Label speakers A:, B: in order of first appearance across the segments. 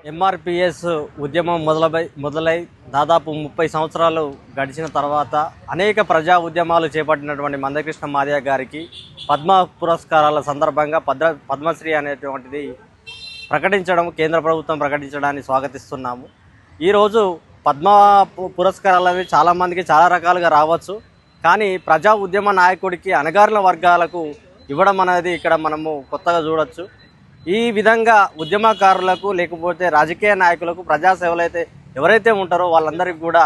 A: ఎంఆర్పిఎస్ ఉద్యమం మొదలై దాదాపు 30 సంవత్సరాలు గడిచిన తర్వాత అనేక ప్రజా ఉద్యమాలు చేపట్టినటువంటి మందకృష్ణ మాదిగ గారికి పద్మ పురస్కారాల సందర్భంగా పద్మశ్రీ అనేటువంటిది కేంద్ర ప్రభుత్వం ప్రకటించడాన్ని స్వాగతిస్తున్నాము. ఈరోజు పద్మ పురస్కారాలు చాలామందికి చాలా రకాలుగా రావచ్చు, కానీ ప్రజా ఉద్యమ నాయకుడికి అణగారిన వర్గాలకు ఇవ్వడం అనేది ఇక్కడ మనము కొత్తగా చూడొచ్చు. ఈ విధంగా ఉద్యమకారులకు లేకపోతే రాజకీయ నాయకులకు ప్రజాసేవలు ఎవరైతే ఉంటారో వాళ్ళందరికీ కూడా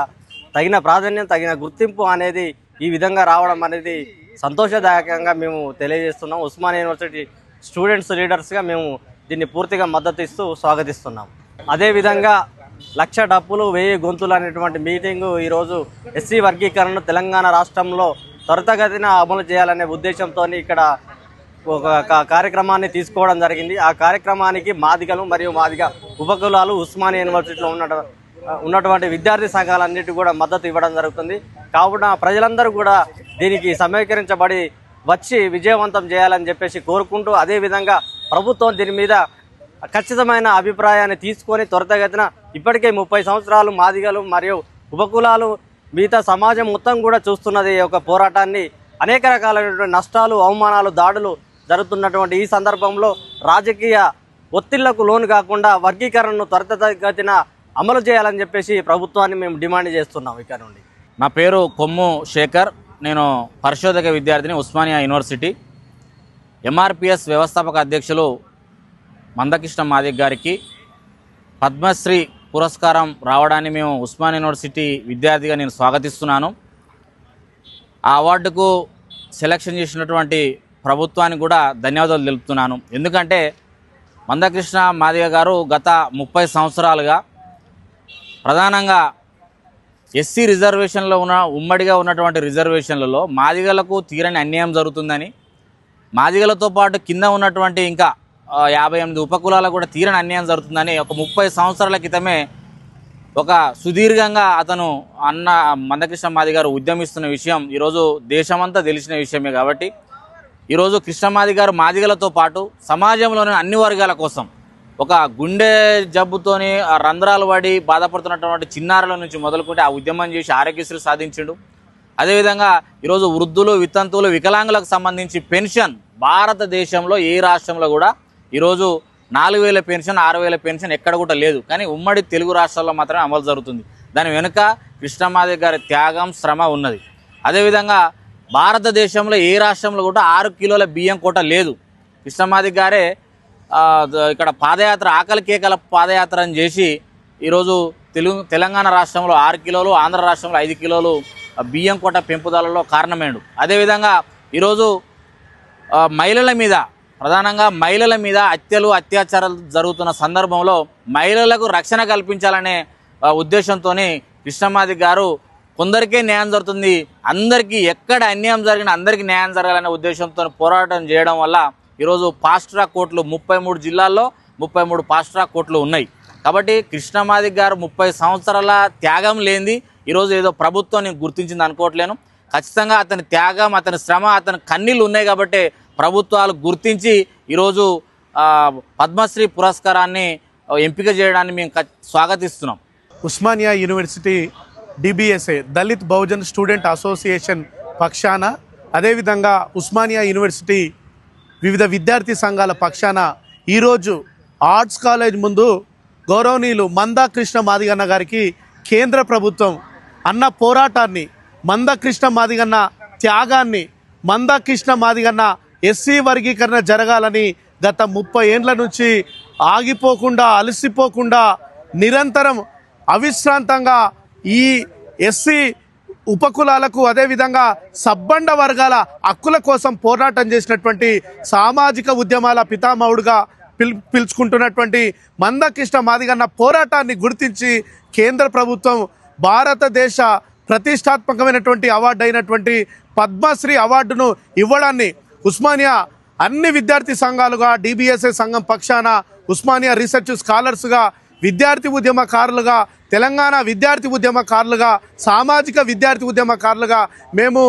A: తగిన ప్రాధాన్యం, తగిన గుర్తింపు అనేది ఈ విధంగా రావడం అనేది సంతోషదాయకంగా మేము తెలియజేస్తున్నాం. ఉస్మానియా యూనివర్సిటీ స్టూడెంట్స్ లీడర్స్గా మేము దీన్ని పూర్తిగా మద్దతు ఇస్తూ స్వాగతిస్తున్నాం. అదేవిధంగా 1,00,000 డప్పులు 1000 గొంతులు అనేటువంటి మీటింగు ఈరోజు ఎస్సీ వర్గీకరణను తెలంగాణ రాష్ట్రంలో త్వరితగతిన అమలు చేయాలనే ఉద్దేశంతో ఇక్కడ ఒక కార్యక్రమాన్ని తీసుకోవడం జరిగింది. ఆ కార్యక్రమానికి మాదిగలు మరియు మాదిగ ఉపకులాలు ఉస్మానియా యూనివర్సిటీలో ఉన్నటువంటి విద్యార్థి సంఘాలన్నిటి కూడా మద్దతు ఇవ్వడం జరుగుతుంది. కావున ప్రజలందరూ కూడా దీనికి సమీకరించబడి వచ్చి విజయవంతం చేయాలని చెప్పేసి కోరుకుంటూ, అదేవిధంగా ప్రభుత్వం దీని మీద ఖచ్చితమైన అభిప్రాయాన్ని తీసుకొని త్వరితగతిన ఇప్పటికే 30 సంవత్సరాలు మాదిగలు మరియు ఉపకులాలు మిగతా సమాజం మొత్తం కూడా చూస్తున్నది ఒక పోరాటాన్ని. అనేక రకాలైనటువంటి నష్టాలు, అవమానాలు, దాడులు జరుగుతున్నటువంటి ఈ సందర్భంలో రాజకీయ ఒత్తిళ్లకు లోను కాకుండా వర్గీకరణను త్వరితగతిన అమలు చేయాలని చెప్పేసి ప్రభుత్వాన్ని మేము డిమాండ్ చేస్తున్నాం. ఇక్కడ నుండి
B: నా పేరు కొమ్ము శేఖర్, నేను పరిశోధక విద్యార్థిని ఉస్మానియా యూనివర్సిటీ. ఎంఆర్పిఎస్ వ్యవస్థాపక అధ్యక్షులు మందకృష్ణ మాదిగ గారికి పద్మశ్రీ పురస్కారం రావడాన్ని మేము ఉస్మానియా యూనివర్సిటీ విద్యార్థిగా నేను స్వాగతిస్తున్నాను. ఆ అవార్డుకు సెలక్షన్ చేసినటువంటి ప్రభుత్వానికి కూడా ధన్యవాదాలు తెలుపుతున్నాను. ఎందుకంటే మందకృష్ణ మాదిగ గారు గత 30 సంవత్సరాలుగా ప్రధానంగా ఎస్సీ రిజర్వేషన్లో ఉమ్మడిగా ఉన్నటువంటి రిజర్వేషన్లలో మాదిగలకు తీరని అన్యాయం జరుగుతుందని, మాదిగలతో పాటు కింద ఉన్నటువంటి ఇంకా 58 ఉపకులాలకు కూడా తీరని అన్యాయం జరుగుతుందని ఒక 30 సంవత్సరాల క్రితమే ఒక సుదీర్ఘంగా అతను మందకృష్ణ మాదిగ గారు ఉద్యమిస్తున్న విషయం ఈరోజు దేశమంతా తెలిసిన విషయమే. కాబట్టి ఈరోజు కృష్ణ మాదిగ గారు మాదిగలతో పాటు సమాజంలోని అన్ని వర్గాల కోసం ఒక గుండె జబ్బుతోని రంధ్రాలు పడి బాధపడుతున్నటువంటి చిన్నారుల నుంచి మొదలుకుంటే ఆ ఉద్యమం చేసి ఆరోగ్యశ్రీ సాధించిండు. అదేవిధంగా ఈరోజు వృద్ధులు, వితంతువులు, వికలాంగులకు సంబంధించి పెన్షన్ భారతదేశంలో ఏ రాష్ట్రంలో కూడా ఈరోజు 4,000 పెన్షన్, 6,000 పెన్షన్ ఎక్కడ కూడా లేదు, కానీ ఉమ్మడి తెలుగు రాష్ట్రాల్లో మాత్రమే అమలు జరుగుతుంది. దాని వెనుక కృష్ణ మాదిగ గారి త్యాగం, శ్రమ ఉన్నది. అదేవిధంగా భారతదేశంలో ఏ రాష్ట్రంలో కూడా 6 కిలోల బియ్యం కోట లేదు. కృష్ణ మాదిగ గారే ఇక్కడ పాదయాత్ర, ఆకలి కేకల పాదయాత్రను చేసి ఈరోజు తెలంగాణ రాష్ట్రంలో 6 కిలోలు, ఆంధ్ర రాష్ట్రంలో 5 కిలోలు బియ్యం కోట పెంపుదలలో కారణమేండు. అదేవిధంగా ఈరోజు మహిళల మీద, ప్రధానంగా మహిళల మీద అత్యాచారాలు జరుగుతున్న సందర్భంలో మహిళలకు రక్షణ కల్పించాలనే ఉద్దేశంతో కృష్ణ మాదిగ గారు కొందరికే న్యాయం జరుగుతుంది, అందరికీ ఎక్కడ అన్యాయం జరిగినా అందరికీ న్యాయం జరగాలనే ఉద్దేశంతో పోరాటం చేయడం వల్ల ఈరోజు ఫాస్ట్ ట్రాక్ కోర్టులు 33 జిల్లాల్లో 33 ఫాస్ట్ ట్రాక్ కోర్టులు ఉన్నాయి. కాబట్టి కృష్ణ మాదిగ గారు 30 సంవత్సరాల త్యాగం లేనిది ఈరోజు ఏదో ప్రభుత్వం గుర్తించింది అనుకోవట్లేను. ఖచ్చితంగా అతని త్యాగం, అతని శ్రమ, అతని కన్నీళ్ళు ఉన్నాయి కాబట్టి ప్రభుత్వాలు గుర్తించి ఈరోజు పద్మశ్రీ పురస్కారాన్ని ఎంపిక చేయడాన్ని మేము స్వాగతిస్తున్నాం.
C: Osmania university DBSA Dalit Bahujan student association పక్షాన, అదేవిధంగా ఉస్మానియా యూనివర్సిటీ వివిధ విద్యార్థి సంఘాల పక్షాన ఈరోజు ఆర్ట్స్ కాలేజ్ ముందు గౌరవనీయులు మందకృష్ణ మాదిగన్న గారికి కేంద్ర ప్రభుత్వం అన్న పోరాటాన్ని, మందకృష్ణ మాదిగన్న త్యాగాన్ని, మందకృష్ణ మాదిగన్న ఎస్సీ వర్గీకరణ జరగాలని గత 30 ఏండ్ల నుంచి ఆగిపోకుండా, అలసిపోకుండా, నిరంతరం అవిశ్రాంతంగా ఈ ఎస్సీ ఉపకులాలకు, అదేవిధంగా సబ్బండ వర్గాల హక్కుల కోసం పోరాటం చేసినటువంటి సామాజిక ఉద్యమాల పితామహుడుగా పిలుచుకుంటున్నటువంటి మందకృష్ణ మాదిగన్న పోరాటాన్ని గుర్తించి కేంద్ర ప్రభుత్వం భారతదేశ ప్రతిష్టాత్మకమైనటువంటి అవార్డు అయినటువంటి పద్మశ్రీ అవార్డును ఇవ్వడాన్ని ఉస్మానియా అన్ని విద్యార్థి సంఘాలుగా, డిబిఎస్ఏ సంఘం పక్షాన, ఉస్మానియా రీసెర్చ్ స్కాలర్స్గా, విద్యార్థి ఉద్యమకారులుగా, తెలంగాణ విద్యార్థి ఉద్యమకారులుగా, సామాజిక విద్యార్థి ఉద్యమకారులుగా మేము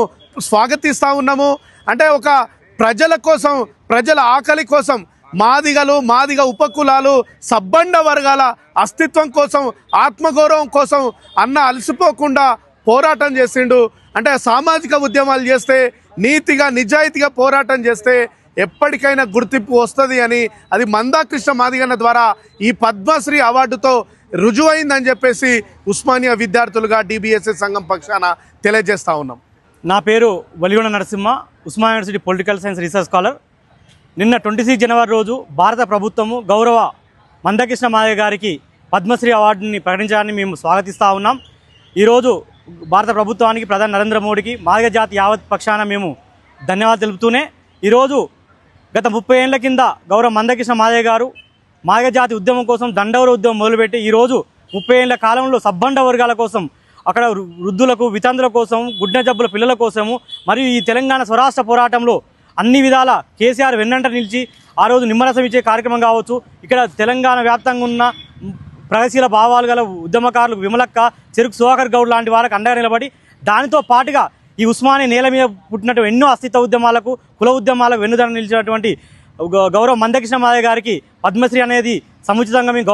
C: స్వాగతిస్తూ ఉన్నాము. అంటే ఒక ప్రజల కోసం, ప్రజల ఆకలి కోసం మాదిగలు, మాదిగ ఉపకులాలు, సబ్బండ వర్గాల అస్తిత్వం కోసం, ఆత్మగౌరవం కోసం అన్న అలసిపోకుండా పోరాటం చేసిండు. అంటే సామాజిక ఉద్యమాలు చేస్తే, నీతిగా నిజాయితీగా పోరాటం చేస్తే ఎప్పటికైనా గుర్తింపు వస్తుంది అని, అది మందాకృష్ణ మాదిగన్న ద్వారా ఈ పద్మశ్రీ అవార్డుతో రుజువైందని చెప్పేసి ఉస్మానియా విద్యార్థులుగా డిబిఎస్ఏ సంఘం పక్షాన తెలియజేస్తా ఉన్నాం.
D: నా పేరు Valigonda Narasimha, Osmania university political science research scholar. నిన్న 26 జనవరి రోజు భారత ప్రభుత్వము గౌరవ మందకృష్ణ మాదిగ గారికి పద్మశ్రీ అవార్డుని ప్రకటించడాన్ని మేము స్వాగతిస్తూ ఉన్నాం. ఈరోజు భారత ప్రభుత్వానికి, ప్రధాని నరేంద్ర మోడీకి, మాదిగ జాతి యావత్ పక్షాన మేము ధన్యవాదాలు తెలుపుతూనే, ఈరోజు గత 30 ఏళ్ల కింద గౌరవ మందకృష్ణ మాదిగ గారు మాదిగ జాతి ఉద్యమం కోసం దండోర ఉద్యమం మొదలుపెట్టి ఈరోజు 30 ఏళ్ల కాలంలో సబ్బండ వర్గాల కోసం, అక్కడ వృద్ధులకు, వితంతుల కోసం, గుడ్డ జబ్బుల పిల్లల కోసము, మరియు ఈ తెలంగాణ స్వరాష్ట్ర పోరాటంలో అన్ని విధాల కేసీఆర్ వెన్నంట నిలిచి ఆ రోజు నిమ్మరసం ఇచ్చే కార్యక్రమం కావచ్చు, ఇక్కడ తెలంగాణ వ్యాప్తంగా ఉన్న ప్రగతిశీల భావాలు గల ఉద్యమకారులకు విమలక్క, చెరుకు సుధాకర్ గౌడ్ లాంటి వారికి అండగా నిలబడి, దానితో పాటుగా ఈ ఉస్మానియా నేల మీద పుట్టినటువంటి ఎన్నో అస్తిత్వ ఉద్యమాలకు, కుల ఉద్యమాలకు వెన్నుదన నిలిచినటువంటి గౌరవ మందకృష్ణ మాదిగ గారికి పద్మశ్రీ అనేది సముచితంగా మేము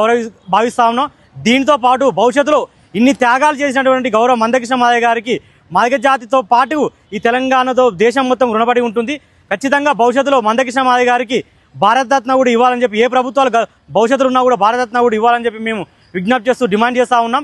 D: భావిస్తా ఉన్నాం. దీంతో పాటు భవిష్యత్తులో ఇన్ని త్యాగాలు చేసినటువంటి గౌరవ మందకృష్ణ మాదిగ గారికి మాదిగ జాతితో పాటు ఈ తెలంగాణతో దేశం మొత్తం రుణపడి ఉంటుంది. ఖచ్చితంగా భవిష్యత్తులో మందకృష్ణ మాదిగ గారికి భారతరత్న కూడా ఇవ్వాలని చెప్పి, ఏ ప్రభుత్వాలు భవిష్యత్తులో ఉన్నా కూడా భారతరత్న కూడా ఇవ్వాలని చెప్పి మేము విజ్ఞప్తి చేస్తూ డిమాండ్ చేస్తూ ఉన్నాం.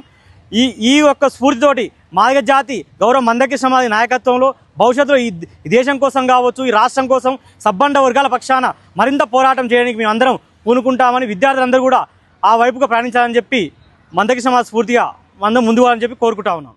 D: ఈ యొక్క స్ఫూర్తితోటి మాదిగ జాతి గౌరవ మందకృష్ణ మాదిగ నాయకత్వంలో భవిష్యత్తులో ఈ దేశం కోసం కావచ్చు, ఈ రాష్ట్రం కోసం, సబ్బండ వర్గాల పక్షాన మరింత పోరాటం చేయడానికి మేము అందరం పూనుకుంటామని, విద్యార్థులందరూ కూడా ఆ వైపుగా ప్రయాణించాలని చెప్పి మందకృష్ణ మాదిగ స్ఫూర్తిగా అందరం ముందుకు అని చెప్పి కోరుకుంటా ఉన్నాం.